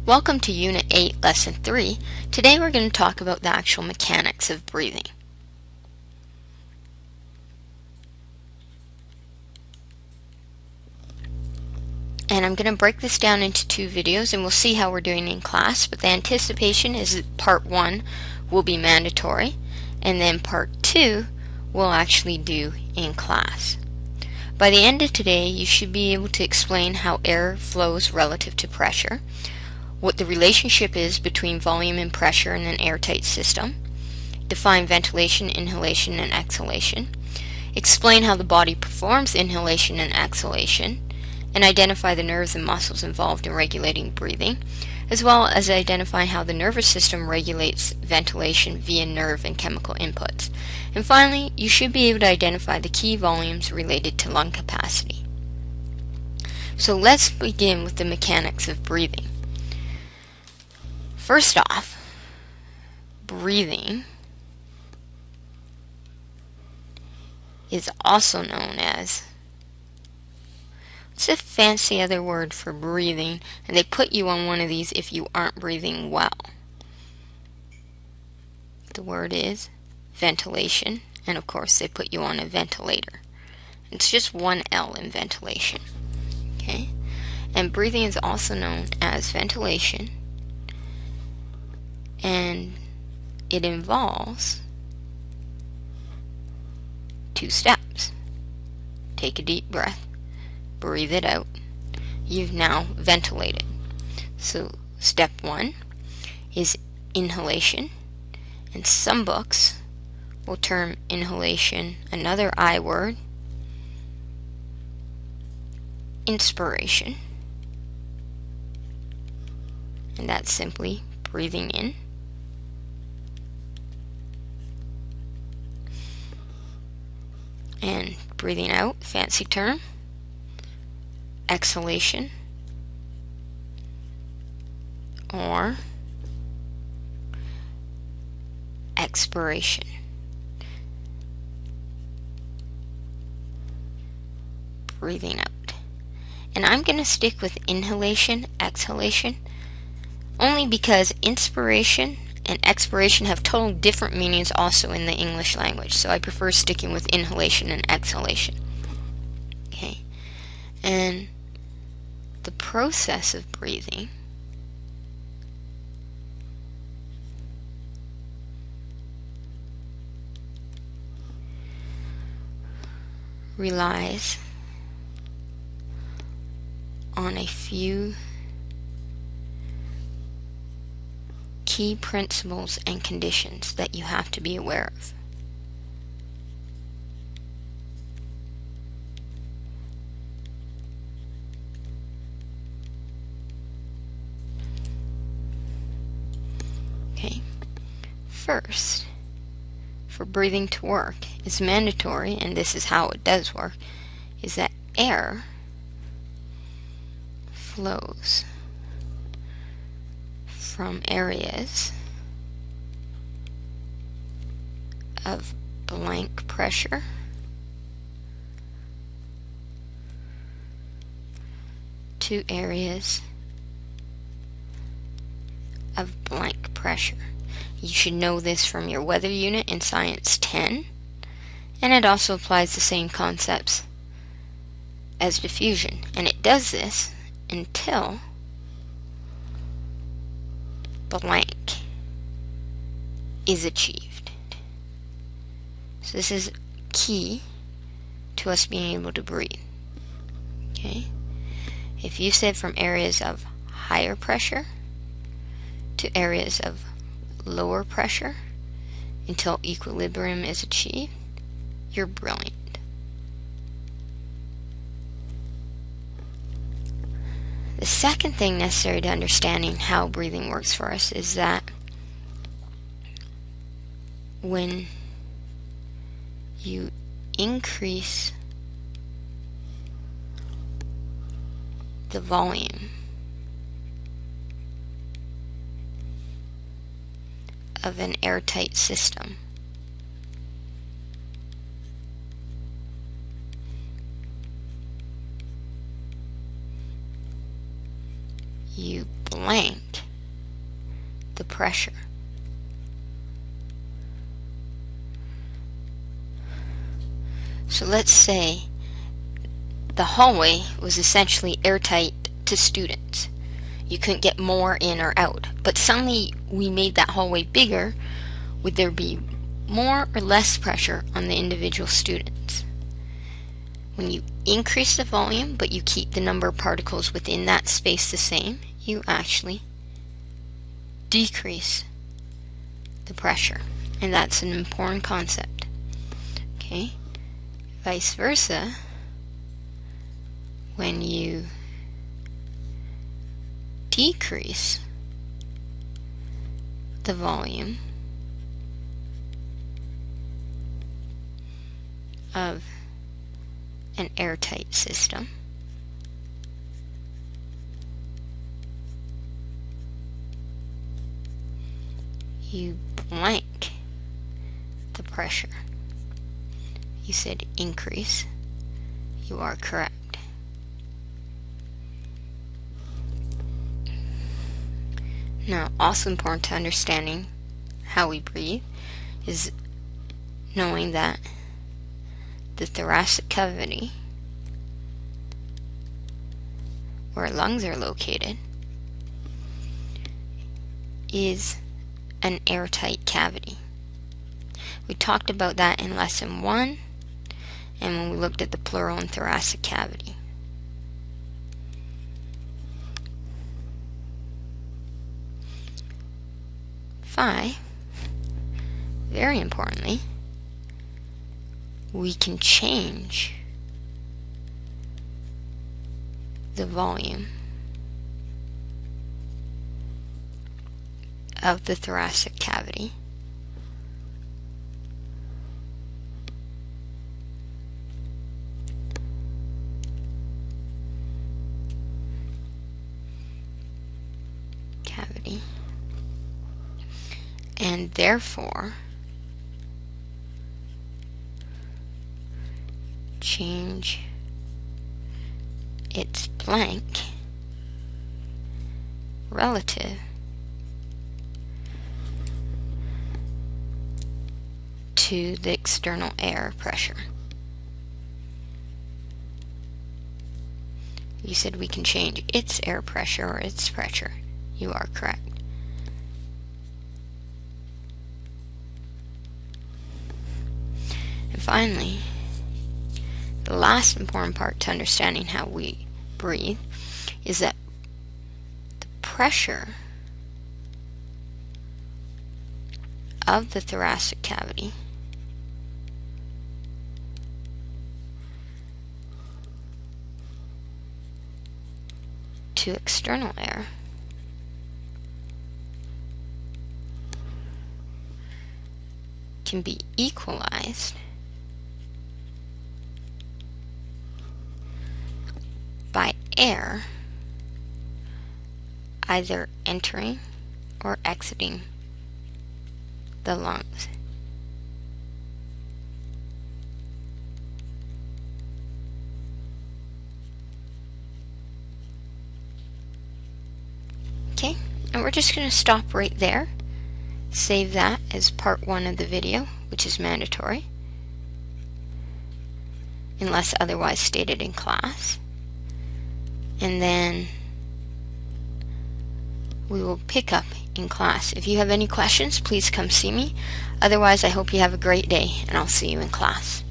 Welcome to Unit 8, Lesson 3. Today we're going to talk about the actual mechanics of breathing. And I'm going to break this down into two videos and we'll see how we're doing in class, but the anticipation is that Part 1 will be mandatory and then Part 2 we'll actually do in class. By the end of today you should be able to explain how air flows relative to pressure, what the relationship is between volume and pressure in an airtight system, define ventilation, inhalation, and exhalation, explain how the body performs inhalation and exhalation, and identify the nerves and muscles involved in regulating breathing, as well as identify how the nervous system regulates ventilation via nerve and chemical inputs. And finally, you should be able to identify the key volumes related to lung capacity. So let's begin with the mechanics of breathing. First off, breathing is also known as, what's a fancy other word for breathing? And they put you on one of these if you aren't breathing well. The word is ventilation, and of course they put you on a ventilator. It's just one L in ventilation. Okay? And breathing is also known as ventilation, and it involves two steps. Take a deep breath, breathe it out. You've now ventilated. So step 1 is inhalation, and some books will term inhalation another I word, inspiration, and that's simply breathing in. And breathing out, fancy term, exhalation, or expiration. Breathing out. And I'm going to stick with inhalation, exhalation, only because inspiration and expiration have totally different meanings also in the English language, so I prefer sticking with inhalation and exhalation. Okay, and the process of breathing relies on a few key principles and conditions that you have to be aware of. Okay, first, for breathing to work, it's mandatory, and this is how it does work, is that air flows from areas of blank pressure to areas of blank pressure. You should know this from your weather unit in Science 10, and it also applies the same concepts as diffusion, and it does this until blank is achieved. So this is key to us being able to breathe. Okay? If you said from areas of higher pressure to areas of lower pressure until equilibrium is achieved, you're brilliant. The second thing necessary to understanding how breathing works for us is that when you increase the volume of an airtight system, you blank pressure. So let's say the hallway was essentially airtight to students. You couldn't get more in or out. But suddenly we made that hallway bigger. Would there be more or less pressure on the individual students? When you increase the volume but you keep the number of particles within that space the same, you actually decrease the pressure. And that's an important concept. Okay? Vice versa, when you decrease the volume of an airtight system, you blank the pressure. You said increase. You are correct. Now, also important to understanding how we breathe is knowing that the thoracic cavity, where lungs are located, is an airtight cavity. We talked about that in lesson 1 and when we looked at the pleural and thoracic cavity. Very importantly, we can change the volume of the thoracic cavity and therefore change its blank relative to the external air pressure. You said we can change its air pressure or its pressure. You are correct. And finally, the last important part to understanding how we breathe is that the pressure of the thoracic cavity to external air can be equalized by air either entering or exiting the lungs. Okay, and we're just going to stop right there. Save that as part 1 of the video, which is mandatory, unless otherwise stated in class. And then we will pick up in class. If you have any questions, please come see me. Otherwise, I hope you have a great day, and I'll see you in class.